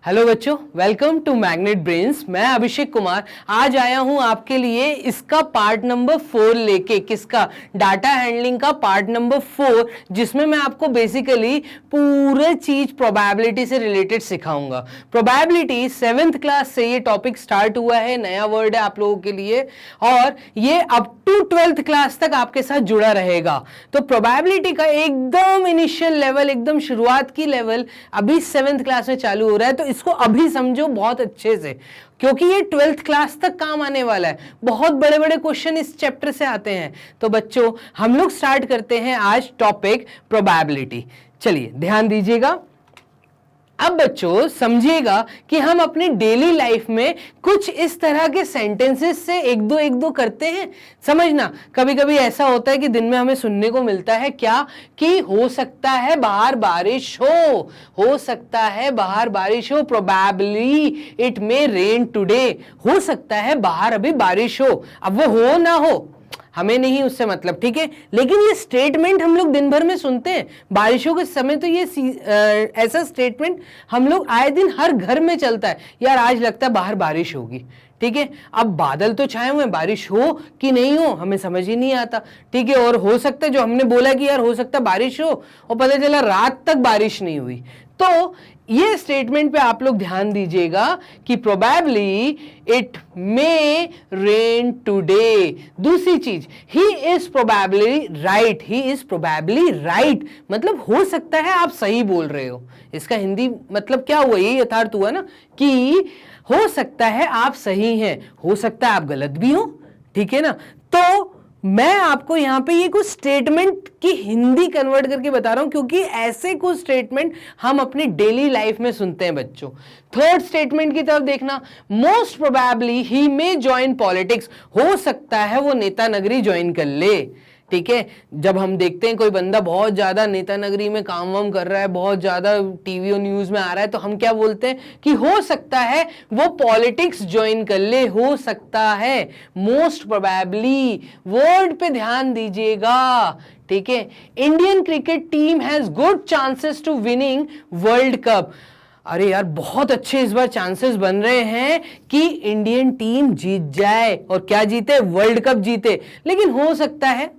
Hello बच्चों, welcome to magnet brains. मैं अभिषेक कुमार आज आया हूं आपके लिए इसका पार्ट नंबर 4 लेके। किसका? डाटा हैंडलिंग का पार्ट नंबर 4, जिसमें मैं आपको बेसिकली पूरे चीज प्रोबेबिलिटी से रिलेटेड सिखाऊंगा। प्रोबेबिलिटी 7th क्लास से ये टॉपिक स्टार्ट हुआ है, नया वर्ड है आप लोगों के लिए और ये अप टू 12th क्लास तक आपके साथ जुड़ा रहेगा। तो प्रोबेबिलिटी का एकदम इनिशियल लेवल, एकदम शुरुआत की लेवल अभी 7th क्लास में चालू हो रहा है। तो इसको अभी समझो बहुत अच्छे से, क्योंकि ये 12th क्लास तक काम आने वाला है। बहुत बड़े बड़े क्वेश्चन इस चैप्टर से आते हैं। तो बच्चों, हम लोग स्टार्ट करते हैं आज टॉपिक प्रोबेबिलिटी। चलिए ध्यान दीजिएगा। अब बच्चों समझिएगा कि हम अपनी डेली लाइफ में कुछ इस तरह के सेंटेंसेस से एक दो करते हैं। समझना, कभी कभी ऐसा होता है कि दिन में हमें सुनने को मिलता है क्या कि हो सकता है बाहर बारिश हो सकता है बाहर बारिश हो, probably it may rain today, हो सकता है बाहर अभी बारिश हो। अब वो हो ना हो हमें नहीं उससे मतलब, ठीक है, लेकिन ये स्टेटमेंट हम लोग दिन भर में सुनते हैं। बारिशों के समय तो ये ऐसा स्टेटमेंट हम लोग आए दिन हर घर में चलता है, यार आज लगता है बाहर बारिश होगी। ठीक है, अब बादल तो छाए हुए हैं, बारिश हो कि नहीं हो हमें समझ ही नहीं आता। ठीक है, और हो सकता है जो हमने बोला कि यार हो सकता है बारिश हो और पता चला रात तक बारिश नहीं हुई। तो ये स्टेटमेंट पे आप लोग ध्यान दीजिएगा कि probably it may rain today. दूसरी चीज, he is probably right, he is probably right मतलब हो सकता है आप सही बोल रहे हो। इसका हिंदी मतलब क्या हुआ, ये यथार्थ हुआ ना कि हो सकता है आप सही हैं, हो सकता है आप गलत भी हो। ठीक है ना। तो मैं आपको यहां पे ये कुछ स्टेटमेंट की हिंदी कन्वर्ट करके बता रहा हूं, क्योंकि ऐसे कुछ स्टेटमेंट हम अपनी डेली लाइफ में सुनते हैं बच्चों। थर्ड स्टेटमेंट की तरफ देखना, मोस्ट प्रोबेबली ही मे जॉइन पॉलिटिक्स, हो सकता है वो नेता नगरी ज्वाइन कर ले। ठीक है, जब हम देखते हैं कोई बंदा बहुत ज्यादा नेता नगरी में काम वाम कर रहा है, बहुत ज्यादा टीवी और न्यूज में आ रहा है, तो हम क्या बोलते हैं कि हो सकता है वो पॉलिटिक्स ज्वाइन कर ले, हो सकता है। मोस्ट प्रोबेबली वर्ड पे ध्यान दीजिएगा। ठीक है, Indian cricket team has good chances to winning world cup. अरे यार बहुत अच्छे इस बार चांसेस बन रहे हैं कि इंडियन टीम जीत जाए, और क्या जीते? वर्ल्ड कप जीते। लेकिन हो सकता है,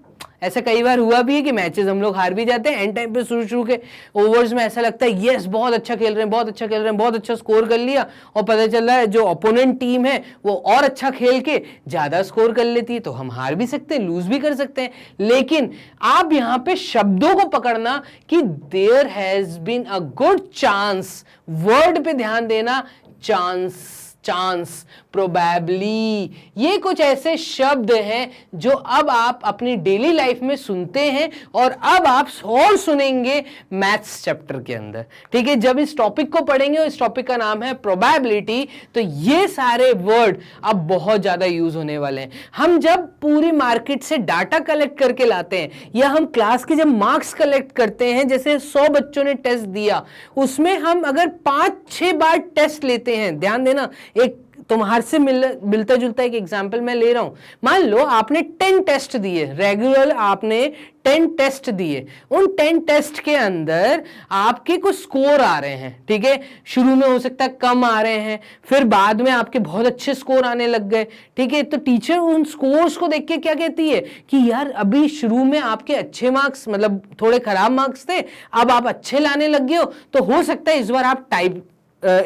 ऐसा कई बार हुआ भी है कि मैचेस हम लोग हार भी जाते हैं। एंड टाइम पे शुरू के ओवर्स में ऐसा लगता है यस बहुत अच्छा खेल रहे हैं, बहुत अच्छा खेल रहे हैं, बहुत अच्छा स्कोर कर लिया, और पता चल रहा है जो अपोनेंट टीम है वो और अच्छा खेल के ज्यादा स्कोर कर लेती है, तो हम हार भी सकते हैं, लूज भी कर सकते हैं। लेकिन आप यहां पे शब्दों को पकड़ना कि there has been a good chance, word पे ध्यान देना, चांस, चांस, प्रोबेबली, ये कुछ ऐसे शब्द हैं जो अब आप अपनी डेली लाइफ में सुनते हैं और अब आप और सुनेंगे मैथ्स चैप्टर के अंदर। ठीक है, जब इस टॉपिक को पढ़ेंगे और इस टॉपिक का नाम है प्रोबेबिलिटी, तो ये सारे वर्ड अब बहुत ज्यादा यूज होने वाले हैं। हम जब पूरी मार्केट से डाटा कलेक्ट करके लाते हैं, या हम क्लास के जब मार्क्स कलेक्ट करते हैं, जैसे 100 बच्चों ने टेस्ट दिया, उसमें हम अगर 5-6 बार टेस्ट लेते हैं, ध्यान देना, एक तुम्हारे से मिलता जुलता एक एग्जाम्पल मैं ले रहा हूं। मान लो आपने 10 टेस्ट दिए, रेगुलर आपने 10 टेस्ट दिए, उन 10 टेस्ट के अंदर आपके कुछ स्कोर आ रहे हैं। ठीक है, शुरू में हो सकता है कम आ रहे हैं, फिर बाद में आपके बहुत अच्छे स्कोर आने लग गए। ठीक है, तो टीचर उन स्कोर्स को देख के क्या कहती है कि यार अभी शुरू में आपके अच्छे मार्क्स, मतलब थोड़े खराब मार्क्स थे, अब आप अच्छे लाने लग गए हो, तो हो सकता है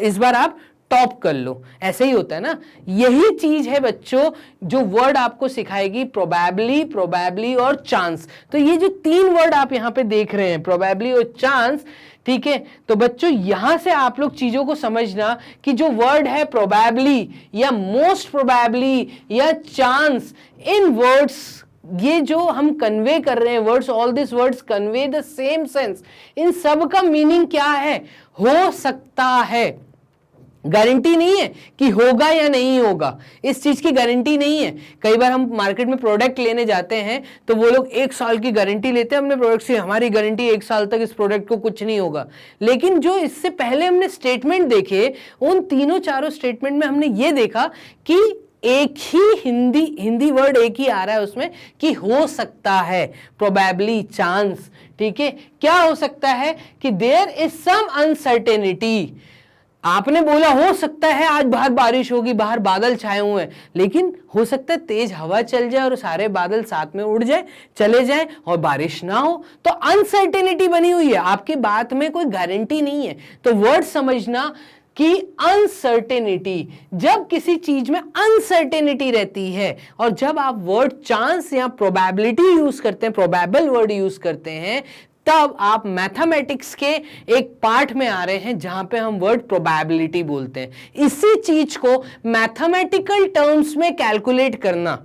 इस बार आप टॉप कर लो। ऐसे ही होता है ना। यही चीज है बच्चों जो वर्ड आपको सिखाएगी, प्रोबेबली, प्रोबेबली और चांस। तो ये जो 3 वर्ड आप यहां पे देख रहे हैं, प्रोबेबली और चांस, ठीक है, तो बच्चों यहां से आप लोग चीजों को समझना कि जो वर्ड है प्रोबेबली या मोस्ट प्रोबेबली या चांस, इन वर्ड्स, ये जो हम कन्वे कर रहे हैं words, all this words convey the same sense. इन सब का मीनिंग क्या है? हो सकता है। गारंटी नहीं है कि होगा या नहीं होगा, इस चीज की गारंटी नहीं है। कई बार हम मार्केट में प्रोडक्ट लेने जाते हैं तो वो लोग 1 साल की गारंटी लेते हैं अपने प्रोडक्ट से, हमारी गारंटी 1 साल तक इस प्रोडक्ट को कुछ नहीं होगा। लेकिन जो इससे पहले हमने स्टेटमेंट देखे, उन तीनों चारों स्टेटमेंट में हमने ये देखा कि एक ही हिंदी वर्ड एक ही आ रहा है उसमें कि हो सकता है, प्रोबेबली, चांस। ठीक है, क्या हो सकता है कि देयर इज सम अनसर्टेनिटी, आपने बोला हो सकता है आज बाहर बारिश होगी, बाहर बादल छाए हुए हैं, लेकिन हो सकता है तेज हवा चल जाए और सारे बादल साथ में उड़ जाए, चले जाए और बारिश ना हो। तो अनसर्टेनिटी बनी हुई है, आपकी बात में कोई गारंटी नहीं है। तो वर्ड समझना कि अनसर्टेनिटी, जब किसी चीज में अनसर्टेनिटी रहती है और जब आप वर्ड चांस या प्रोबेबिलिटी यूज करते हैं, प्रोबेबल वर्ड यूज करते हैं, तब आप मैथमेटिक्स के एक पार्ट में आ रहे हैं जहां पे हम वर्ड प्रोबेबिलिटी बोलते हैं। इसी चीज को मैथमेटिकल टर्म्स में कैलकुलेट करना,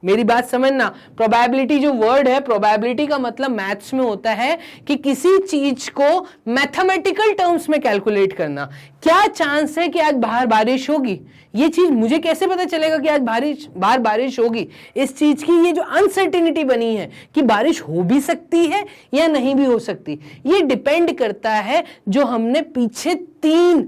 मेरी बात समझना। प्रोबेबिलिटी जो वर्ड है, प्रोबेबिलिटी का मतलब मैथ्स में होता है कि किसी चीज को मैथमेटिकल टर्म्स में कैलकुलेट करना। क्या चांस है कि आज बाहर बारिश होगी, ये चीज मुझे कैसे पता चलेगा कि आज बाहर बारिश होगी? इस चीज की ये जो अनसर्टेनिटी बनी है कि बारिश हो भी सकती है या नहीं भी हो सकती, ये डिपेंड करता है जो हमने पीछे 3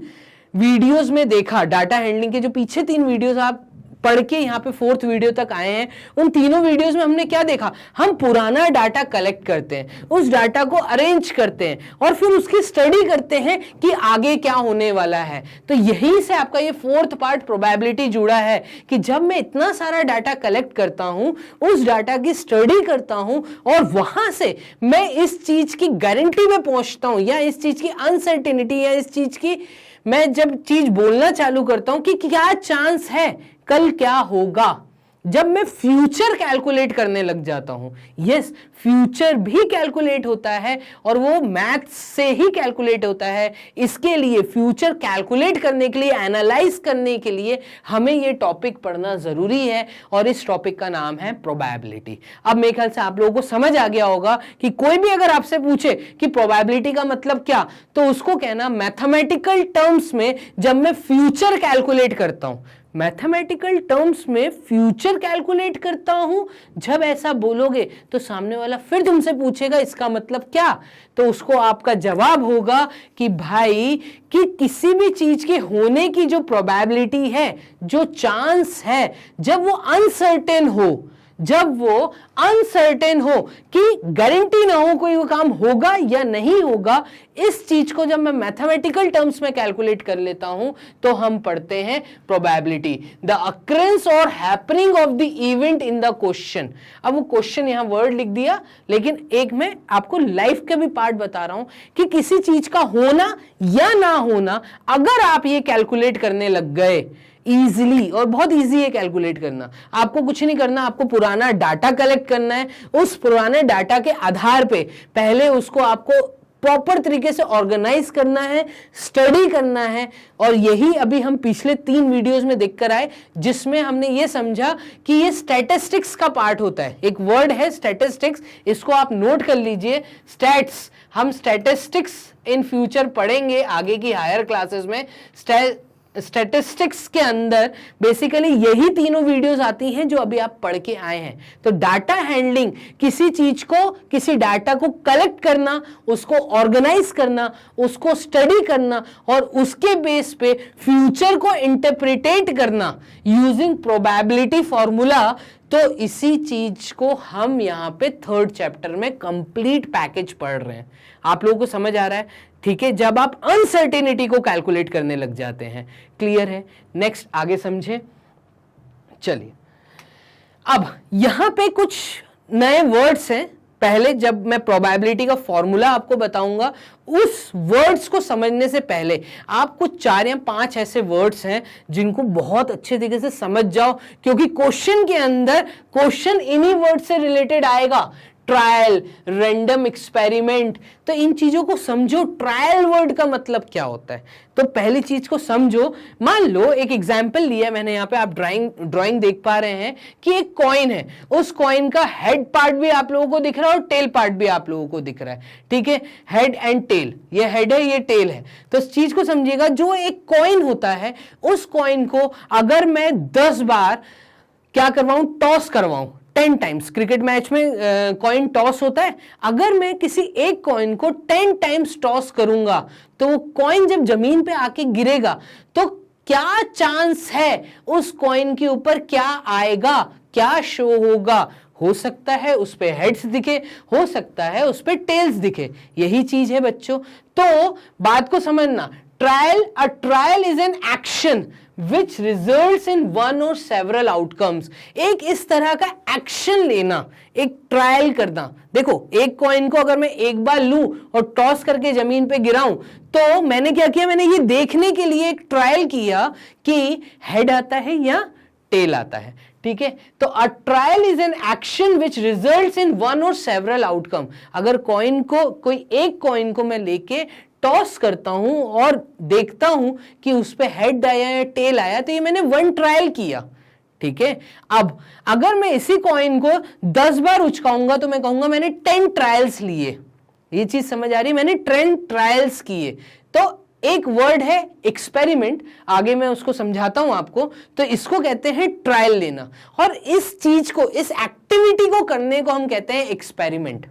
वीडियोस में देखा। डाटा हैंडलिंग के जो पीछे 3 वीडियोस आप पढ़ के यहाँ पे 4th वीडियो तक आए हैं, उन तीनों वीडियोस में हमने क्या देखा? हम पुराना डाटा कलेक्ट करते हैं, उस डाटा को अरेंज करते हैं और फिर उसकी स्टडी करते हैं कि आगे क्या होने वाला है। तो यहीं से आपका ये 4th पार्ट प्रोबेबिलिटी जुड़ा है कि जब मैं इतना सारा डाटा कलेक्ट करता हूं, उस डाटा की स्टडी करता हूं और वहां से मैं इस चीज की गारंटी में पहुंचता हूं या इस चीज की अनसर्टेनिटी या इस चीज की मैं जब चीज बोलना चालू करता हूं कि क्या चांस है, कल क्या होगा, जब मैं फ्यूचर कैलकुलेट करने लग जाता हूं। यस, फ्यूचर भी कैलकुलेट होता है और वो मैथ्स से ही कैलकुलेट होता है। इसके लिए फ्यूचर कैलकुलेट करने के लिए, एनालाइज करने के लिए हमें ये टॉपिक पढ़ना जरूरी है और इस टॉपिक का नाम है प्रोबेबिलिटी। अब मेरे ख्याल से आप लोगों को समझ आ गया होगा कि कोई भी अगर आपसे पूछे कि प्रोबेबिलिटी का मतलब क्या, तो उसको कहना मैथमेटिकल टर्म्स में जब मैं फ्यूचर कैलकुलेट करता हूं, मैथमेटिकल टर्म्स में फ्यूचर कैलकुलेट करता हूं। जब ऐसा बोलोगे तो सामने वाला फिर तुमसे पूछेगा इसका मतलब क्या, तो उसको आपका जवाब होगा कि भाई कि किसी भी चीज के होने की जो प्रोबेबिलिटी है, जो चांस है, जब वो अनसर्टेन हो, जब वो अनसर्टेन हो कि गारंटी ना हो कोई वो काम होगा या नहीं होगा, इस चीज को जब मैं मैथमेटिकल टर्म्स में कैलकुलेट कर लेता हूं तो हम पढ़ते हैं प्रोबेबिलिटी, द अकरेंस और happening of the event in the question. अब वो क्वेश्चन यहां वर्ड लिख दिया, लेकिन एक मैं आपको लाइफ के भी पार्ट बता रहा हूं कि किसी चीज का होना या ना होना अगर आप ये कैलकुलेट करने लग गए इजीली, और बहुत इजी है कैलकुलेट करना, आपको कुछ नहीं करना, आपको पुराना डाटा कलेक्ट करना है, उस पुराने डाटा के आधार पे पहले उसको आपको प्रॉपर तरीके से ऑर्गेनाइज करना है, स्टडी करना है। और यही अभी हम पिछले 3 वीडियोस में देखकर आए जिसमें हमने ये समझा कि ये स्टैटिस्टिक्स का पार्ट होता है। एक वर्ड है स्टैटिस्टिक्स, इसको आप नोट कर लीजिए, स्टैट्स। हम स्टैटिस्टिक्स इन फ्यूचर पढ़ेंगे आगे की हायर क्लासेस में। स्टैटिस्टिक्स के अंदर बेसिकली यही तीनों वीडियोस आती हैं जो अभी आप पढ़ के आए हैं। तो डाटा हैंडलिंग, किसी चीज को, किसी डाटा को कलेक्ट करना, उसको ऑर्गेनाइज करना, उसको स्टडी करना और उसके बेस पे फ्यूचर को इंटरप्रिटेट करना यूजिंग प्रोबेबिलिटी फॉर्मूला। तो इसी चीज को हम यहाँ पे 3rd चैप्टर में कंप्लीट पैकेज पढ़ रहे हैं। आप लोगों को समझ आ रहा है? ठीक है, जब आप अनसर्टेनिटी को कैलकुलेट करने लग जाते हैं। क्लियर है? नेक्स्ट आगे समझे। चलिए, अब यहां पे कुछ नए वर्ड्स हैं। पहले जब मैं प्रोबेबिलिटी का फॉर्मूला आपको बताऊंगा, उस वर्ड्स को समझने से पहले आपको 4 या 5 ऐसे वर्ड्स हैं जिनको बहुत अच्छे तरीके से समझ जाओ, क्योंकि क्वेश्चन के अंदर क्वेश्चन इन्हीं वर्ड से रिलेटेड आएगा। ट्रायल, रैंडम एक्सपेरिमेंट, तो इन चीजों को समझो। ट्रायल वर्ड का मतलब क्या होता है, तो पहली चीज को समझो। मान लो एक एग्जांपल लिया मैंने, यहाँ पे आप ड्राइंग देख पा रहे हैं कि एक कॉइन है, उस कॉइन का हेड पार्ट भी आप लोगों को दिख रहा है और टेल पार्ट भी आप लोगों को दिख रहा है। ठीक है, हेड एंड टेल, ये हेड है, ये टेल है। तो इस चीज को समझिएगा, जो एक कॉइन होता है, उस कॉइन को अगर मैं 10 बार क्या करवाऊं, टॉस करवाऊं 10 टाइम्स। क्रिकेट मैच में कॉइन टॉस होता है, अगर मैं किसी एक कॉइन को 10 टाइम्स टॉस करूंगा तो वो कॉइन जब जमीन पे आके गिरेगा तो क्या चांस है उस कॉइन के ऊपर क्या आएगा, क्या शो होगा। हो सकता है उस पे हेड्स दिखे, हो सकता है उस पे टेल्स दिखे। यही चीज है बच्चों। तो बात को समझना, a trial is an action which results in one or several outcomes। एक इस तरह का एक्शन लेना, एक ट्रायल करना। देखो, एक कॉइन को अगर मैं एक बार लूं और टॉस करके जमीन पे गिराऊं, तो मैंने क्या किया, मैंने ये देखने के लिए एक ट्रायल किया कि हेड आता है या टेल आता है। ठीक है, तो a trial is an action which results in one और सेवरल आउटकम। अगर कॉइन को, कोई एक कॉइन को मैं लेके टॉस करता हूं और देखता हूं कि उस पे हेड आया या टेल आया, तो ये मैंने वन ट्रायल किया। ठीक है, अब अगर मैं इसी कॉइन को 10 बार उचकाऊंगा तो मैं कहूंगा मैंने 10 ट्रायल्स लिए। ये चीज समझ आ रही है, मैंने 10 ट्रायल्स किए। तो एक वर्ड है एक्सपेरिमेंट, आगे मैं उसको समझाता हूं आपको। तो इसको कहते हैं ट्रायल लेना, और इस चीज को, इस एक्टिविटी को करने को हम कहते हैं एक्सपेरिमेंट।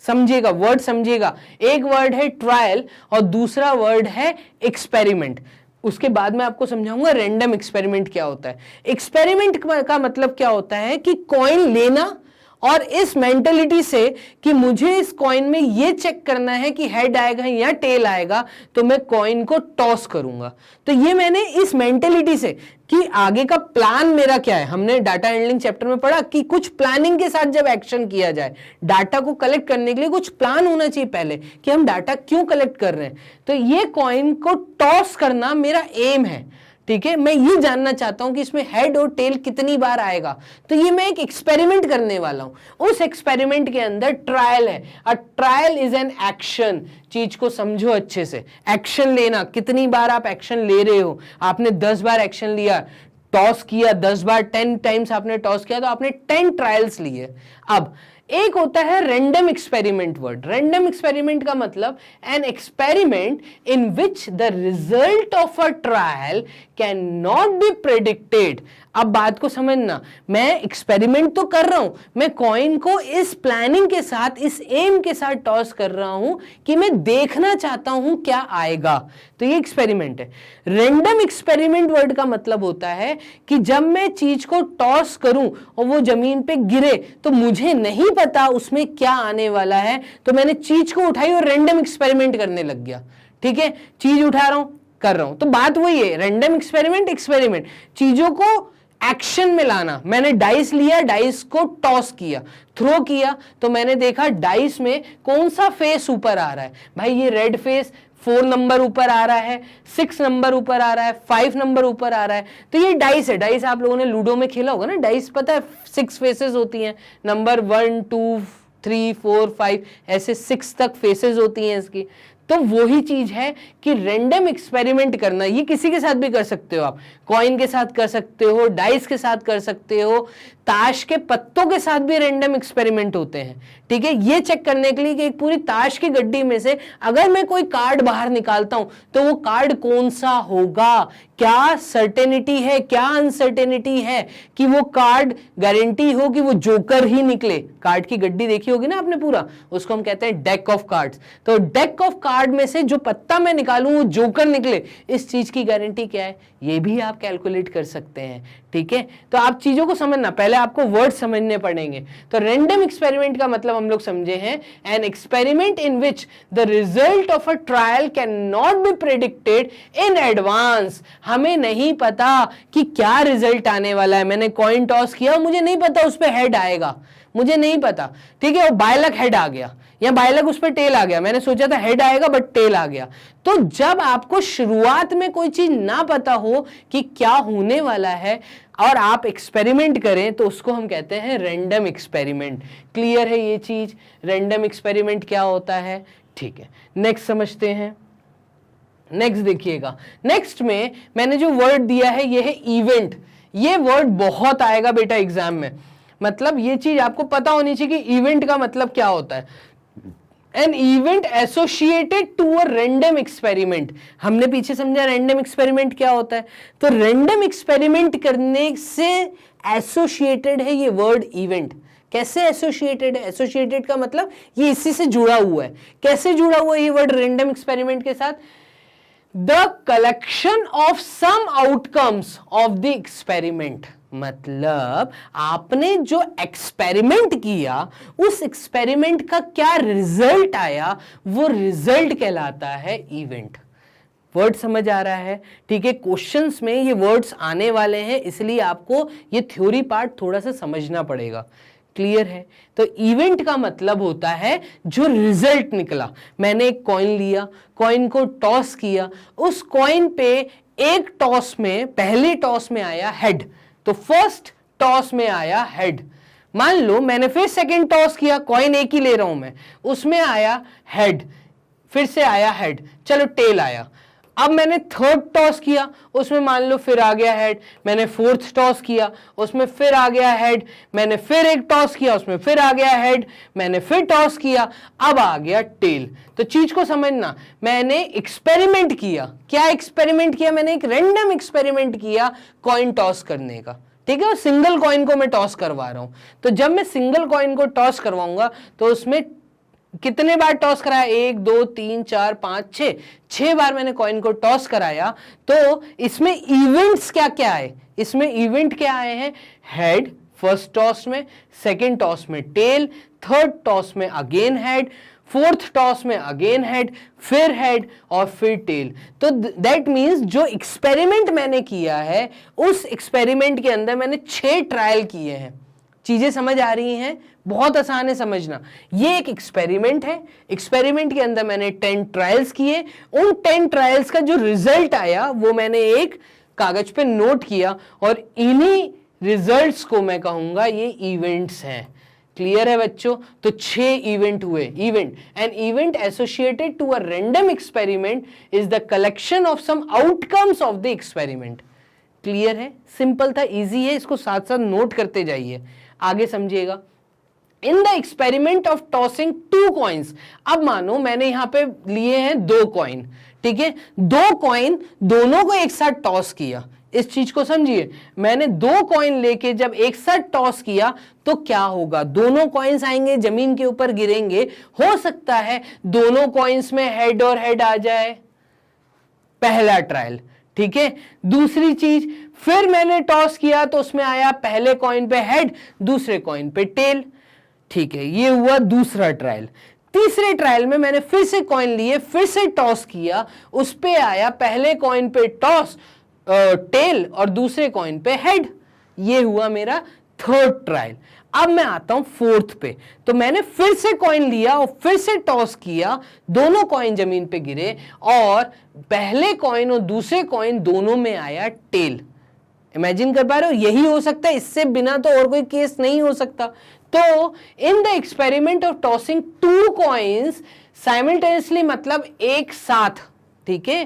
समझिएगा, वर्ड समझिएगा, एक वर्ड है ट्रायल और दूसरा वर्ड है एक्सपेरिमेंट। उसके बाद मैं आपको समझाऊंगा रैंडम एक्सपेरिमेंट क्या होता है। एक्सपेरिमेंट का मतलब क्या होता है कि कॉइन लेना और इस मेंटेलिटी से कि मुझे इस कॉइन में ये चेक करना है कि हेड आएगा या टेल आएगा, तो मैं कॉइन को टॉस करूंगा। तो ये मैंने इस मेंटेलिटी से कि आगे का प्लान मेरा क्या है, हमने डाटा हैंडलिंग चैप्टर में पढ़ा कि कुछ प्लानिंग के साथ जब एक्शन किया जाए, डाटा को कलेक्ट करने के लिए कुछ प्लान होना चाहिए पहले कि हम डाटा क्यों कलेक्ट कर रहे हैं। तो ये कॉइन को टॉस करना मेरा एम है। ठीक है, मैं ये जानना चाहता हूं कि इसमें हेड और टेल कितनी बार आएगा। तो ये मैं एक एक्सपेरिमेंट करने वाला हूं। उस एक्सपेरिमेंट के अंदर ट्रायल है। A trial is an action. चीज को समझो अच्छे से, एक्शन लेना, कितनी बार आप एक्शन ले रहे हो। आपने 10 बार एक्शन लिया, टॉस किया 10 बार, 10 टाइम्स आपने टॉस किया, तो आपने 10 ट्रायल्स लिए। अब एक होता है random experiment word. Random experiment का मतलब an experiment in which the result of a trial can not be predicted. अब बात को समझना, मैं एक्सपेरिमेंट तो कर रहा हूं, मैं कॉइन को इस प्लानिंग के साथ, इस एम के साथ टॉस कर रहा हूं कि मैं देखना चाहता हूं क्या आएगा। तो ये एक्सपेरिमेंट है। रैंडम एक्सपेरिमेंट वर्ड का मतलब होता है कि जब मैं चीज को टॉस करूं और वो जमीन पे गिरे, तो मुझे नहीं पता उसमें क्या आने वाला है, तो मैंने चीज को उठाई और रैंडम एक्सपेरिमेंट करने लग गया। ठीक है, चीज उठा रहा हूं, कर रहा हूं। तो बात वही है, रैंडम एक्सपेरिमेंट, एक्सपेरिमेंट, चीजों को एक्शन में लाना। मैंने डाइस लिया, डाइस को टॉस किया, थ्रो किया, तो मैंने देखा डाइस में कौन सा फेस ऊपर आ रहा है। भाई ये रेड फेस 4 नंबर ऊपर आ रहा है, 6 नंबर ऊपर आ रहा है, 5 नंबर ऊपर आ रहा है। तो ये डाइस है। डाइस आप लोगों ने लूडो में खेला होगा ना, डाइस पता है 6 फेसेस होती हैं, नंबर 1 2 3 4 5 ऐसे 6 तक फेसेस होती हैं इसकी। तो वही चीज है कि रैंडम एक्सपेरिमेंट करना। ये किसी के साथ भी कर सकते हो, आप कॉइन के साथ कर सकते हो, डाइस के साथ कर सकते हो, ताश के पत्तों के साथ भी रैंडम एक्सपेरिमेंट होते हैं। ठीक है, ये चेक करने के लिए कि एक पूरी ताश की गड्डी में से अगर मैं कोई कार्ड बाहर निकालता हूं तो वो कार्ड कौन सा होगा, क्या सर्टेनिटी है, क्या अनसर्टेनिटी है कि वो कार्ड गारंटी हो कि वो जोकर ही निकले। कार्ड की गड्डी देखी होगी ना आपने पूरा, उसको हम कहते हैं डेक ऑफ कार्ड्स। तो डेक ऑफ कार्ड में से जो पत्ता मैं निकालूं वो जोकर निकले, इस चीज की गारंटी क्या है, ये भी आप कैलकुलेट कर सकते हैं। ठीक है, तो आप चीजों को समझना, पहले आपको वर्ड समझने पड़ेंगे। तो रैंडम एक्सपेरिमेंट का मतलब हम लोग समझे हैं, an experiment in which the result of a trial can not be predicted in advance. हमें नहीं पता कि क्या रिजल्ट आने वाला है। मैंने कॉइन टॉस किया, मुझे नहीं पता उस पर हेड आएगा, मुझे नहीं पता। ठीक है, और बाय लक हेड आ गया या बाय लक उस पर टेल आ गया। मैंने सोचा था हेड आएगा बट टेल आ गया। तो जब आपको शुरुआत में कोई चीज ना पता हो कि क्या होने वाला है और आप एक्सपेरिमेंट करें, तो उसको हम कहते हैं रैंडम एक्सपेरिमेंट। क्लियर है ये चीज, रैंडम एक्सपेरिमेंट क्या होता है। ठीक है, नेक्स्ट समझते हैं। नेक्स्ट देखिएगा, नेक्स्ट में मैंने जो वर्ड दिया है ये है इवेंट। ये वर्ड बहुत आएगा बेटा एग्जाम में, मतलब ये चीज आपको पता होनी चाहिए कि इवेंट का मतलब क्या होता है। An event associated to a random experiment. हमने पीछे समझा रैंडम एक्सपेरिमेंट क्या होता है, तो रैंडम एक्सपेरिमेंट करने से एसोसिएटेड है ये वर्ड इवेंट। कैसे एसोसिएटेड है, एसोसिएटेड का मतलब ये इसी से जुड़ा हुआ है। कैसे जुड़ा हुआ है ये वर्ड रैंडम एक्सपेरिमेंट के साथ, the collection of some outcomes of the experiment. मतलब आपने जो एक्सपेरिमेंट किया, उस एक्सपेरिमेंट का क्या रिजल्ट आया, वो रिजल्ट कहलाता है इवेंट। वर्ड समझ आ रहा है? ठीक है, क्वेश्चंस में ये वर्ड्स आने वाले हैं, इसलिए आपको ये थ्योरी पार्ट थोड़ा सा समझना पड़ेगा। क्लियर है? तो इवेंट का मतलब होता है जो रिजल्ट निकला। मैंने एक कॉइन लिया, कॉइन को टॉस किया, उस कॉइन पे एक टॉस में, पहले टॉस में आया हेड, तो फर्स्ट टॉस में आया हेड। मान लो मैंने फिर सेकंड टॉस किया, कॉइन एक ही ले रहा हूं मैं, उसमें आया हेड, फिर से आया हेड, चलो टेल आया। अब मैंने थर्ड टॉस किया, उसमें मान लो फिर आ गया हेड, मैंने फोर्थ टॉस किया, उसमें फिर आ गया हेड, मैंने फिर एक टॉस किया, उसमें फिर आ गया हेड, मैंने फिर टॉस किया, अब आ गया टेल। तो चीज को समझना, मैंने एक्सपेरिमेंट किया। क्या एक्सपेरिमेंट किया? मैंने एक रैंडम एक्सपेरिमेंट किया कॉइन टॉस करने का। ठीक है, और सिंगल कॉइन को मैं टॉस करवा रहा हूं। तो जब मैं सिंगल कॉइन को टॉस करवाऊंगा तो उसमें कितने बार टॉस कराया? 1 2 3 4 5 6, 6 बार मैंने कॉइन को टॉस कराया। तो इसमें इवेंट्स क्या क्या आए? इसमें इवेंट क्या आए हैं? हेड फर्स्ट टॉस में, सेकेंड टॉस में टेल, थर्ड टॉस में अगेन हेड, फोर्थ टॉस में अगेन हेड, फिर हेड और फिर टेल। तो दैट मीन्स जो एक्सपेरिमेंट मैंने किया है, उस एक्सपेरिमेंट के अंदर मैंने 6 ट्रायल किए हैं। चीजें समझ आ रही हैं? बहुत आसान है समझना। ये एक एक्सपेरिमेंट है, एक्सपेरिमेंट के अंदर मैंने 10 ट्रायल्स किए, उन 10 ट्रायल्स का जो रिजल्ट आया वो मैंने एक कागज पे नोट किया, और इन्हीं रिजल्ट्स को मैं कहूंगा ये इवेंट्स हैं। क्लियर है बच्चों? तो 6 इवेंट हुए। Event, an event associated to a random experiment is the collection of some outcomes of the experiment. Clear है? सिंपल था, इजी है, इसको साथ साथ नोट करते जाइए, आगे समझिएगा। In the experiment of tossing 2 coins, अब मानो मैंने यहां पे लिए हैं 2 कॉइन, ठीक है, 2 कॉइन दोनों को एक साथ टॉस किया। इस चीज को समझिए, मैंने 2 कॉइन लेके जब एक साथ टॉस किया तो क्या होगा? दोनों कॉइन्स आएंगे, जमीन के ऊपर गिरेंगे। हो सकता है दोनों कॉइन्स में हेड और हेड आ जाए, पहला ट्रायल। ठीक है, दूसरी चीज, फिर मैंने टॉस किया तो उसमें आया पहले कॉइन पे हेड, दूसरे कॉइन पे टेल। ठीक है, ये हुआ दूसरा ट्रायल। तीसरे ट्रायल में मैंने फिर से कॉइन लिए, फिर से टॉस किया, उस पे आया पहले कॉइन पे टॉस टेल और दूसरे कॉइन पे हेड। ये हुआ मेरा थर्ड ट्रायल। अब मैं आता हूं फोर्थ पे, तो मैंने फिर से कॉइन लिया और फिर से टॉस किया, दोनों कॉइन जमीन पे गिरे और पहले कॉइन और दूसरे कॉइन दोनों में आया टेल। इमेजिन कर पा रहे हो? यही हो सकता है, इससे बिना तो और कोई केस नहीं हो सकता। तो in the experiment of tossing 2 coins simultaneously, मतलब एक साथ, ठीक है,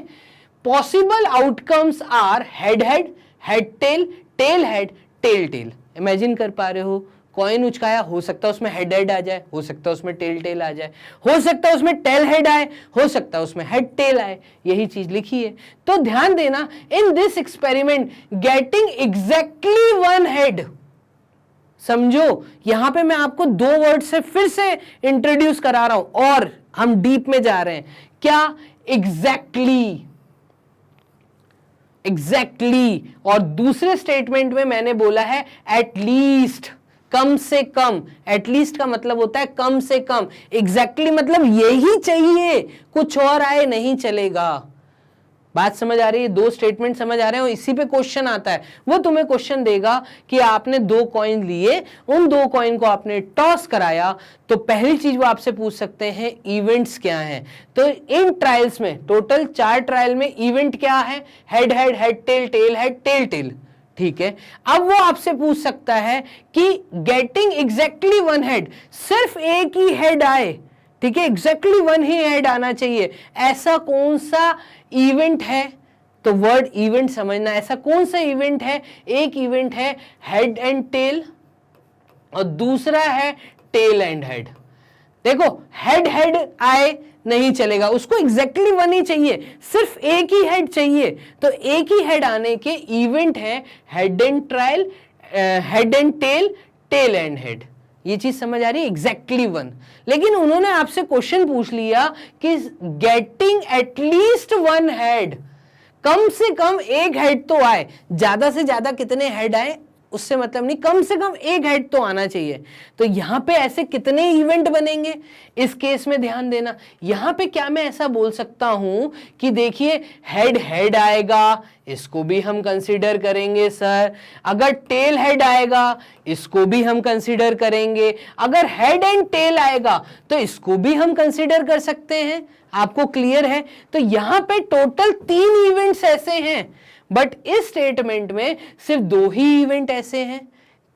possible outcomes are head head, head tail, tail head, tail tail. Imagine कर पा रहे हो? कॉइन उचकाया, हो सकता है उसमें हेड हेड आ जाए, हो सकता है उसमें टेल टेल आ जाए, हो सकता है उसमें टेल हेड आए, हो सकता है उसमें हेड टेल आए। यही चीज लिखी है। तो ध्यान देना, in this experiment getting exactly 1 head. समझो, यहां पे मैं आपको 2 वर्ड से फिर से इंट्रोड्यूस करा रहा हूं और हम डीप में जा रहे हैं। क्या? Exactly, exactly. और दूसरे स्टेटमेंट में मैंने बोला है एटलीस्ट, कम से कम। एटलीस्ट का मतलब होता है कम से कम, एग्जैक्टली मतलब यही चाहिए, कुछ और आए नहीं चलेगा। बात समझ आ रही है? 2 स्टेटमेंट समझ आ रहे हैं? इसी पे क्वेश्चन आता है। वो तुम्हें क्वेश्चन देगा कि आपने 2 कॉइन लिए, उन 2 कॉइन को आपने टॉस कराया, तो पहली चीज वो आपसे पूछ सकते हैं इवेंट्स क्या हैं। तो इन ट्रायल्स में, टोटल 4 ट्रायल में इवेंट क्या है? Head head, head tail, tail head, tail tail. ठीक है, अब वो आपसे पूछ सकता है कि गेटिंग एग्जैक्टली 1 हेड, सिर्फ एक ही हेड आए, ठीक है, एग्जैक्टली 1 ही हेड आना चाहिए, ऐसा कौन सा इवेंट है? तो वर्ड इवेंट समझना, ऐसा कौन सा इवेंट है? एक इवेंट है हेड एंड टेल और दूसरा है टेल एंड हेड। देखो, हेड हेड आए नहीं चलेगा, उसको एग्जैक्टली 1 ही चाहिए, सिर्फ एक ही हेड चाहिए। तो एक ही हेड आने के इवेंट है head and trial, head and tail, tail and head. ये चीज समझ आ रही है? एग्जैक्टली 1। लेकिन उन्होंने आपसे क्वेश्चन पूछ लिया कि गेटिंग एटलीस्ट 1 हेड, कम से कम एक हेड तो आए, ज्यादा से ज्यादा कितने हेड आए उससे मतलब नहीं, कम से कम एक हेड तो आना चाहिए। तो यहां पे ऐसे कितने इवेंट बनेंगे इस केस में ध्यान देना। यहां पे क्या मैं ऐसा बोल सकता हूं कि देखिए हेड हेड आएगा, इसको भी हम कंसीडर करेंगे सर। अगर टेल हेड आएगा इसको भी हम कंसीडर करेंगे। अगर हेड एंड टेल आएगा तो इसको भी हम कंसीडर कर सकते हैं। आपको क्लियर है? तो यहां पे टोटल 3 इवेंट्स ऐसे हैं, बट इस स्टेटमेंट में सिर्फ 2 ही इवेंट ऐसे हैं।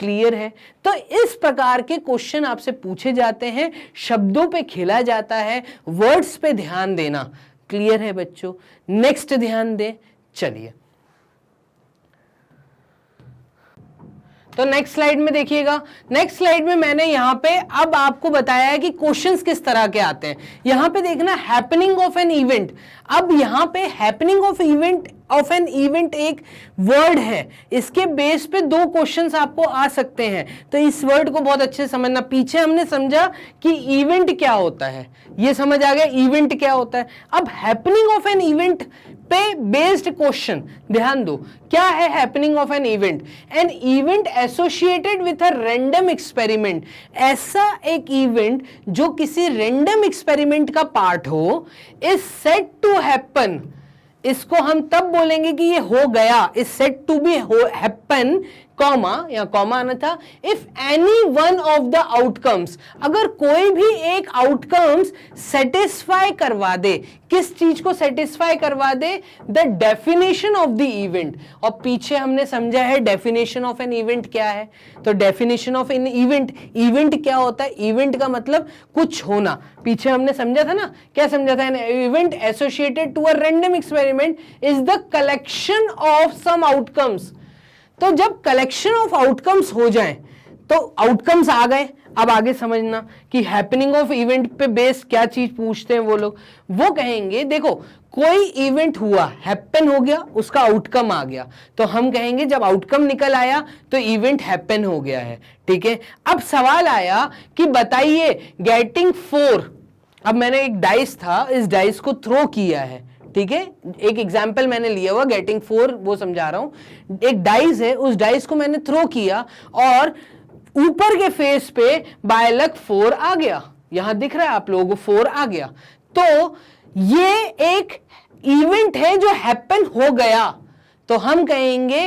क्लियर है? तो इस प्रकार के क्वेश्चन आपसे पूछे जाते हैं, शब्दों पे खेला जाता है, वर्ड्स पे ध्यान देना। क्लियर है बच्चों? नेक्स्ट ध्यान दें। चलिए तो नेक्स्ट स्लाइड में देखिएगा। नेक्स्ट स्लाइड में मैंने यहां पे अब आपको बताया है कि क्वेश्चंस किस तरह के आते हैं। यहां पे देखना हैपनिंग ऑफ एन इवेंट। अब यहां पे हैपनिंग ऑफ एन इवेंट एक वर्ड है, इसके बेस पे 2 क्वेश्चंस आपको आ सकते हैं। तो इस वर्ड को बहुत अच्छे से समझना। पीछे हमने समझा कि इवेंट क्या होता है, ये समझ आ गया इवेंट क्या होता है। अब हैपनिंग ऑफ एन इवेंट पे बेस्ड क्वेश्चन ध्यान दो। क्या है happening of an event? An event associated with a random experiment. ऐसा एक इवेंट जो किसी रैंडम एक्सपेरिमेंट का पार्ट हो, इज सेड टू हैपन। इसको हम तब बोलेंगे कि ये हो गया, is said to be happen, comma या कॉमा आना था, if any one of the outcomes, अगर कोई भी एक आउटकम्स सेटिस्फाई करवा दे। किस चीज को सेटिस्फाई करवा दे? The definition of the event. और पीछे हमने समझा है डेफिनेशन ऑफ एन इवेंट क्या है। तो definition of an event, event क्या होता है? इवेंट का मतलब कुछ होना। पीछे हमने समझा था ना, क्या समझा था? An event associated to a random experiment is the collection of some outcomes. तो जब कलेक्शन ऑफ आउटकम्स हो जाए, तो आउटकम्स आ गए। अब आगे समझना कि हैपनिंग ऑफ इवेंट पे बेस क्या चीज पूछते हैं वो लोग। वो कहेंगे देखो कोई इवेंट हुआ, हैपन हो गया, उसका आउटकम आ गया, तो हम कहेंगे जब आउटकम निकल आया तो इवेंट हैपन हो गया है। ठीक है? अब सवाल आया कि बताइए गेटिंग 4, अब मैंने एक डाइस था, इस डाइस को थ्रो किया है। ठीक है? एक एग्जाम्पल मैंने लिया हुआ गेटिंग 4, वो समझा रहा हूं। एक डाइस है, उस डाइस को मैंने थ्रो किया और ऊपर के फेस पे बाय लक 4 आ गया। यहां दिख रहा है आप लोगों को 4 आ गया। तो ये एक इवेंट है जो हैपन हो गया। तो हम कहेंगे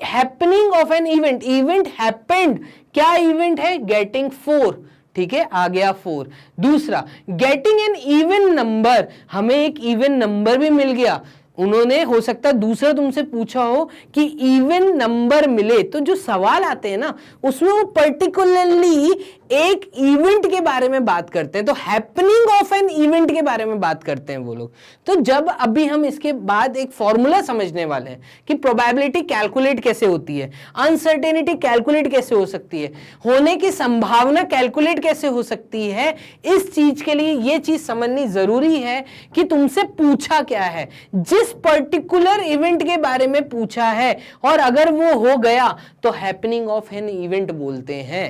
happening of an event, event happened. क्या इवेंट है? गेटिंग 4। ठीक है? आ गया 4। दूसरा गेटिंग एन इवन नंबर, हमें एक इवन नंबर भी मिल गया। उन्होंने हो सकता है दूसरा तुमसे पूछा हो कि इवन नंबर मिले, तो जो सवाल आते हैं ना उसमें वो पर्टिकुलरली एक इवेंट के बारे में बात करते हैं। तो हैपनिंग ऑफ एन इवेंट के बारे में बात करते हैं वो लोग। तो जब अभी हम इसके बाद एक फॉर्मूला समझने वाले हैं कि प्रोबेबिलिटी कैलकुलेट कैसे होती है, अनसर्टेनिटी कैलकुलेट कैसे हो सकती है, होने की संभावना कैलकुलेट कैसे हो सकती है, इस चीज के लिए ये चीज समझनी जरूरी है कि तुमसे पूछा क्या है, जिस पर्टिकुलर इवेंट के बारे में पूछा है, और अगर वो हो गया तो हैपनिंग ऑफ एन इवेंट बोलते हैं।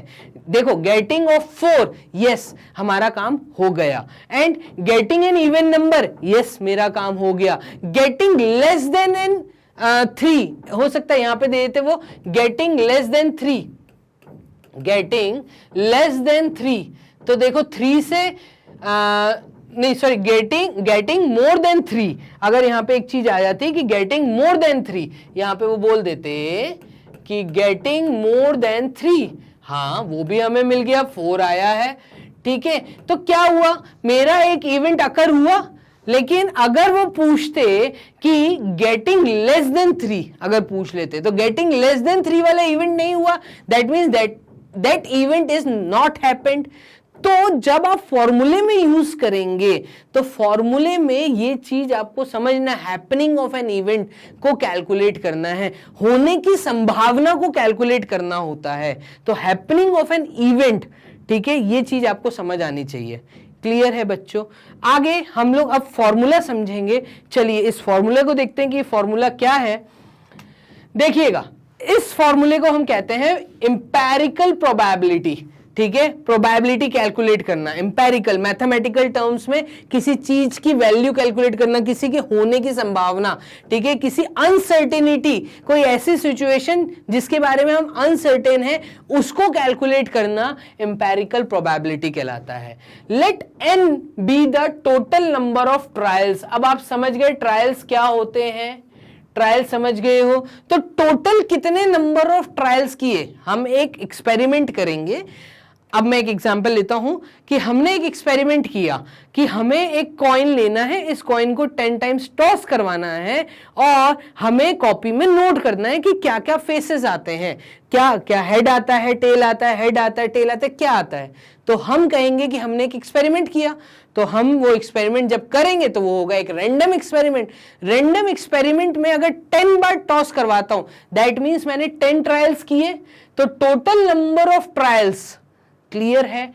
देखो गेटिंग ऑफ 4, यस हमारा काम हो गया। And getting an even number, yes मेरा काम हो गया। गेटिंग लेस देन एन 3, हो सकता है यहां पे दे देते वो getting less than 3, getting less than 3। तो देखो 3 से नहीं सॉरी गेटिंग मोर देन 3। अगर यहां पे एक चीज आ जाती कि गेटिंग मोर देन 3, यहां पे वो बोल देते कि गेटिंग मोर देन 3। हाँ वो भी हमें मिल गया, 4 आया है। ठीक है? तो क्या हुआ, मेरा एक इवेंट अकर हुआ, लेकिन अगर वो पूछते कि गेटिंग लेस देन 3 अगर पूछ लेते, तो गेटिंग लेस देन 3 वाला इवेंट नहीं हुआ, that means that event is not happened. तो जब आप फॉर्मूले में यूज करेंगे तो फॉर्मूले में ये चीज आपको समझना, हैपनिंग ऑफ एन इवेंट को कैलकुलेट करना है, होने की संभावना को कैलकुलेट करना होता है। तो हैपनिंग ऑफ एन इवेंट, ठीक है, ये चीज आपको समझ आनी चाहिए। क्लियर है बच्चों? आगे हम लोग अब फॉर्मूला समझेंगे। चलिए इस फॉर्मूले को देखते हैं कि फॉर्मूला क्या है। देखिएगा इस फॉर्मूले को हम कहते हैं इंपेरिकल प्रोबेबिलिटी। ठीक है, प्रोबेबिलिटी कैलकुलेट करना, एम्पेरिकल मैथमेटिकल टर्म्स में किसी चीज की वैल्यू कैलकुलेट करना, किसी के होने की संभावना, ठीक है, किसी अनसर्टेनिटी, कोई ऐसी सिचुएशन जिसके बारे में हम अनसर्टेन है उसको कैलकुलेट करना एम्पेरिकल प्रोबेबिलिटी कहलाता है। Let n be the total number of trials. अब आप समझ गए ट्रायल्स क्या होते हैं, ट्रायल समझ गए हो, तो टोटल कितने नंबर ऑफ ट्रायल्स किए, हम एक एक्सपेरिमेंट करेंगे। अब मैं एक एग्जांपल लेता हूं कि हमने एक एक्सपेरिमेंट किया कि हमें एक कॉइन लेना है, इस कॉइन को 10 टाइम्स टॉस करवाना है और हमें कॉपी में नोट करना है कि क्या क्या फेसेस आते हैं, क्या क्या हेड आता है, टेल आता है, हेड आता है, टेल आता है, क्या आता है। तो हम कहेंगे कि हमने एक एक्सपेरिमेंट किया, तो हम वो एक्सपेरिमेंट जब करेंगे तो वो होगा एक रैंडम एक्सपेरिमेंट। रैंडम एक्सपेरिमेंट में अगर 10 बार टॉस करवाता हूं दैट मींस मैंने 10 ट्रायल्स किए, तो total number of trials clear है।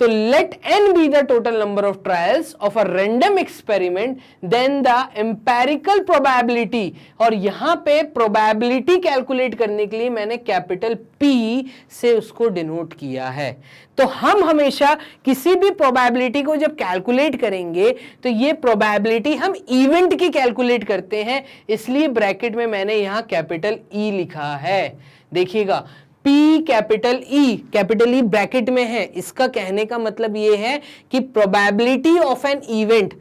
तो let n be the total number of trials of a random experiment then the empirical probability, और यहां पे प्रोबेबिलिटी कैलकुलेट करने के लिए मैंने कैपिटल P से उसको डिनोट किया है। तो हम हमेशा किसी भी प्रोबेबिलिटी को जब कैलकुलेट करेंगे तो ये प्रोबेबिलिटी हम इवेंट की कैलकुलेट करते हैं, इसलिए ब्रैकेट में मैंने यहां कैपिटल E लिखा है। देखिएगा P कैपिटल E ब्रैकेट में है, इसका कहने का मतलब ये है कि प्रोबेबिलिटी ऑफ एन इवेंट,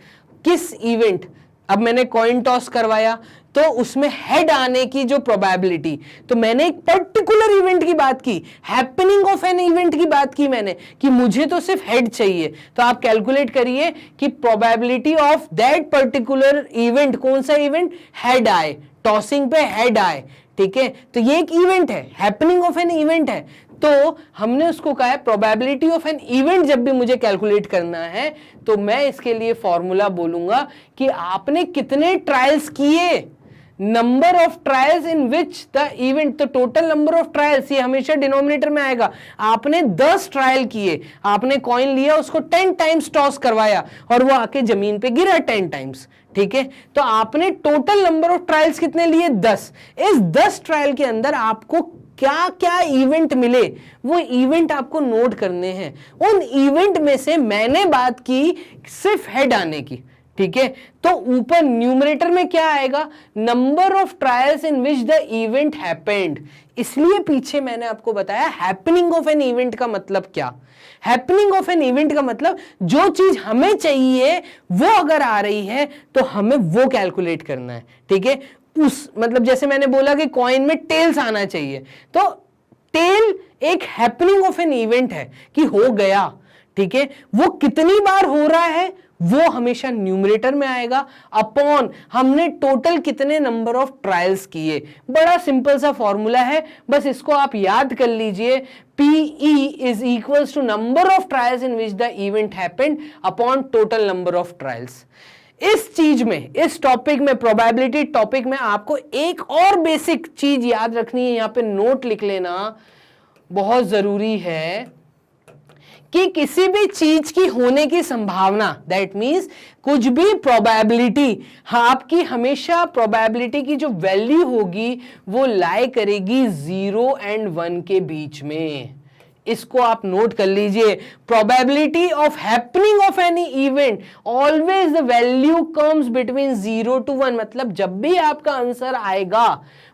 किस इवेंट, अब मैंने कॉइन टॉस करवाया तो उसमें हेड आने की जो प्रोबेबिलिटी, तो मैंने एक पर्टिकुलर इवेंट की बात की, हैपनिंग ऑफ एन इवेंट की बात की मैंने, कि मुझे तो सिर्फ हेड चाहिए, तो आप कैलकुलेट करिए कि probability of that particular event, कौन सा इवेंट, हेड आए, टॉसिंग पे हेड आए, ठीक है। तो ये एक इवेंट है, हैपनिंग ऑफ एन इवेंट है, तो हमने उसको कहा है प्रोबेबिलिटी ऑफ एन इवेंट जब भी मुझे कैलकुलेट करना है तो मैं इसके लिए फॉर्मूला बोलूंगा कि आपने कितने ट्रायल्स किए, number of trials in which the event, तो टोटल नंबर ऑफ ट्रायल्स ये हमेशा डिनोमिनेटर में आएगा। आपने 10 ट्रायल किए, आपने कॉइन लिया, उसको 10 टाइम्स टॉस करवाया और वो आके जमीन पे गिरा 10 टाइम्स, ठीक है, तो आपने टोटल नंबर ऑफ ट्रायल्स कितने लिए, 10। इस 10 ट्रायल के अंदर आपको क्या क्या इवेंट मिले वो इवेंट आपको नोट करने हैं। उन इवेंट में से मैंने बात की सिर्फ हेड आने की, ठीक है, तो ऊपर न्यूमरेटर में क्या आएगा, number of trials in which the event happened. इसलिए पीछे मैंने आपको बताया हैपनिंग ऑफ एन इवेंट का मतलब क्या। हैपनिंग ऑफ एन इवेंट का मतलब जो चीज हमें चाहिए वो अगर आ रही है तो हमें वो कैलकुलेट करना है, ठीक है। उस मतलब जैसे मैंने बोला कि कॉइन में टेल्स आना चाहिए, तो टेल एक हैपनिंग ऑफ एन इवेंट है कि हो गया, ठीक है, वो कितनी बार हो रहा है वो हमेशा न्यूमरेटर में आएगा अपॉन हमने टोटल कितने नंबर ऑफ ट्रायल्स किए। बड़ा सिंपल सा फॉर्मूला है, बस इसको आप याद कर लीजिए, PE is equals to number of trials in which the event happened upon total number of trials. इस चीज में, इस टॉपिक में, प्रोबेबिलिटी टॉपिक में आपको एक और बेसिक चीज याद रखनी है, यहां पे नोट लिख लेना बहुत जरूरी है कि किसी भी चीज की होने की संभावना, दैट मींस कुछ भी प्रोबेबिलिटी, आपकी हमेशा प्रोबेबिलिटी की जो वैल्यू होगी वो लाई करेगी 0 और 1 के बीच में। इसको आप नोट कर लीजिए, probability of happening of any event always the value comes between 0 to 1। मतलब जब भी आपका आंसर आएगा,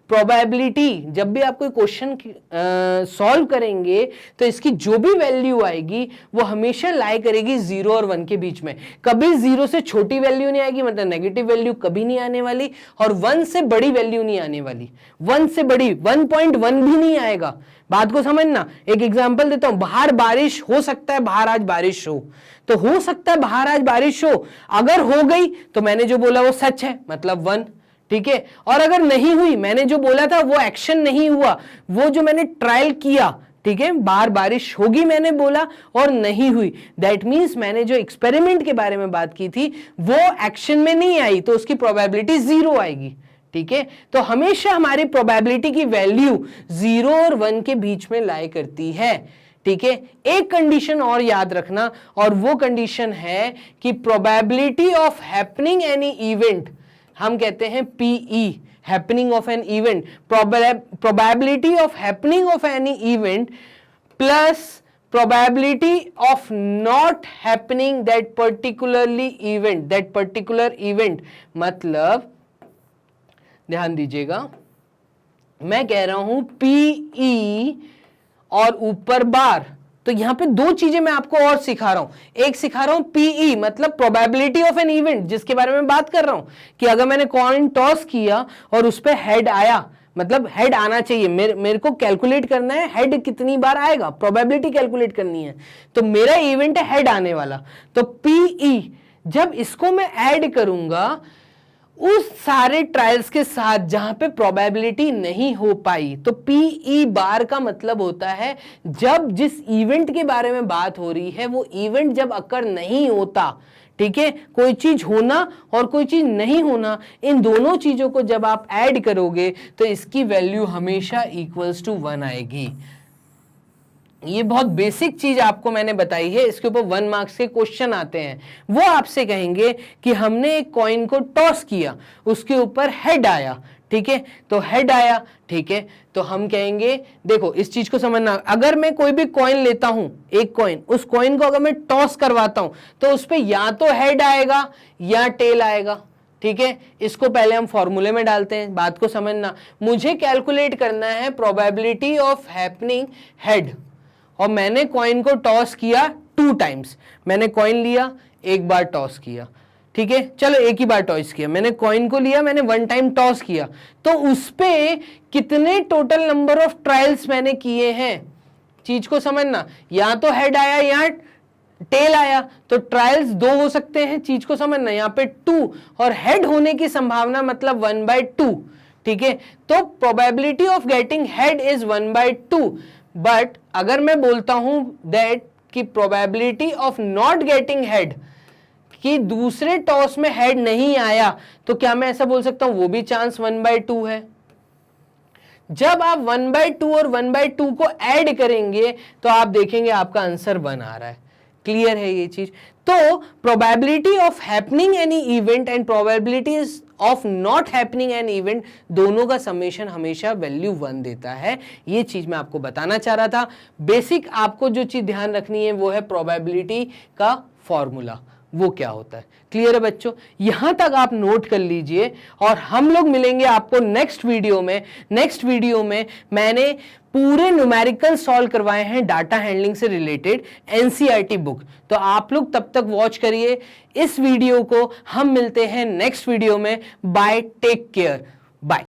प्रोबेबिलिटी जब भी आप कोई क्वेश्चन सॉल्व करेंगे तो इसकी जो भी वैल्यू आएगी वो हमेशा लाई करेगी 0 और 1 के बीच में। कभी 0 से छोटी वैल्यू नहीं आएगी, मतलब नेगेटिव वैल्यू कभी नहीं आने वाली, और 1 से बड़ी वैल्यू नहीं आने वाली, 1 से बड़ी 1.1 भी नहीं आएगा। बात को समझना, एक एग्जांपल देता हूं, बाहर बारिश हो सकता है, बाहर आज बारिश हो, तो हो सकता है बाहर आज बारिश हो, अगर हो गई तो मैंने जो बोला वो सच है, मतलब 1, ठीक है, और अगर नहीं हुई, मैंने जो बोला था वो एक्शन नहीं हुआ, वो जो मैंने ट्रायल किया, ठीक है, बाहर बारिश होगी मैंने बोला और नहीं हुई, दैट मींस मैंने जो एक्सपेरिमेंट के बारे में बात की थी वो एक्शन में नहीं आई, तो उसकी प्रोबेबिलिटी 0 आएगी, ठीक है। तो हमेशा हमारी प्रोबेबिलिटी की वैल्यू 0 और 1 के बीच में लाई करती है, ठीक है। एक कंडीशन और याद रखना, और वो कंडीशन है कि probability of happening any event, हम कहते हैं PE, happening of an event, probability of happening of any event plus probability of not happening that particular event मतलब ध्यान दीजिएगा, मैं कह रहा हूं PE और ऊपर बार, तो यहां पे दो चीजें मैं आपको और सिखा रहा हूं। एक सिखा रहा हूं PE मतलब प्रोबेबिलिटी ऑफ एन इवेंट, जिसके बारे में बात कर रहा हूं कि अगर मैंने कॉइन टॉस किया और उस पे हेड आया, मतलब हेड आना चाहिए, मेरे को कैलकुलेट करना है हेड कितनी बार आएगा, प्रोबेबिलिटी कैलकुलेट करनी है, तो मेरा इवेंट है हेड आने वाला। तो PE जब इसको मैं ऐड करूंगा उस सारे ट्रायल्स के साथ जहां पे प्रोबेबिलिटी नहीं हो पाई, तो PE बार का मतलब होता है जब जिस इवेंट के बारे में बात हो रही है वो इवेंट जब अकर नहीं होता, ठीक है, कोई चीज होना और कोई चीज नहीं होना, इन दोनों चीजों को जब आप ऐड करोगे तो इसकी वैल्यू हमेशा इक्वल्स टू 1 आएगी। ये बहुत बेसिक चीज आपको मैंने बताई है, इसके ऊपर 1 मार्क्स के क्वेश्चन आते हैं। वो आपसे कहेंगे कि हमने एक कॉइन को टॉस किया, उसके ऊपर हेड आया, ठीक है, तो हेड आया, ठीक है, तो हम कहेंगे देखो इस चीज को समझना, अगर मैं कोई भी कॉइन लेता हूं, एक कॉइन, उस कॉइन को अगर मैं टॉस करवाता हूं तो उस पे या तो हेड आएगा या टेल आएगा, ठीक है। इसको पहले हम फॉर्मूले में डालते हैं, बात को समझना। मुझे कैलकुलेट करना है प्रोबेबिलिटी ऑफ हैपनिंग हेड, और मैंने कॉइन को टॉस किया 2 टाइम्स, मैंने कॉइन लिया, एक बार टॉस किया, ठीक है, चलो एक ही बार टॉस किया, मैंने कॉइन को लिया, मैंने 1 टाइम टॉस किया, तो उस पे कितने टोटल नंबर ऑफ ट्रायल्स मैंने किए हैं, चीज को समझना। या तो हेड आया या टेल आया, तो ट्रायल्स 2 हो सकते हैं, चीज को समझना। यहाँ पे 2 और हेड होने की संभावना मतलब 1/2, ठीक है, तो probability of getting head is 1/2। But अगर मैं बोलता हूं दैट कि probability of not getting head, कि दूसरे टॉस में हेड नहीं आया, तो क्या मैं ऐसा बोल सकता हूं वो भी चांस 1/2 है। जब आप 1/2 और 1/2 को ऐड करेंगे तो आप देखेंगे आपका आंसर 1 आ रहा है। क्लियर है ये चीज? तो probability of happening any event and probability of not happening an event, दोनों का समेशन हमेशा वैल्यू 1 देता है। ये चीज मैं आपको बताना चाह रहा था। बेसिक आपको जो चीज ध्यान रखनी है वो है प्रोबेबिलिटी का फॉर्मूला, वो क्या होता है। क्लियर है बच्चों? यहां तक आप नोट कर लीजिए और हम लोग मिलेंगे आपको नेक्स्ट वीडियो में। नेक्स्ट वीडियो में मैंने पूरे न्यूमेरिकल सॉल्व करवाए हैं डाटा हैंडलिंग से रिलेटेड, एनसीईआरटी बुक, तो आप लोग तब तक वॉच करिए इस वीडियो को। हम मिलते हैं नेक्स्ट वीडियो में। Bye, take care, bye.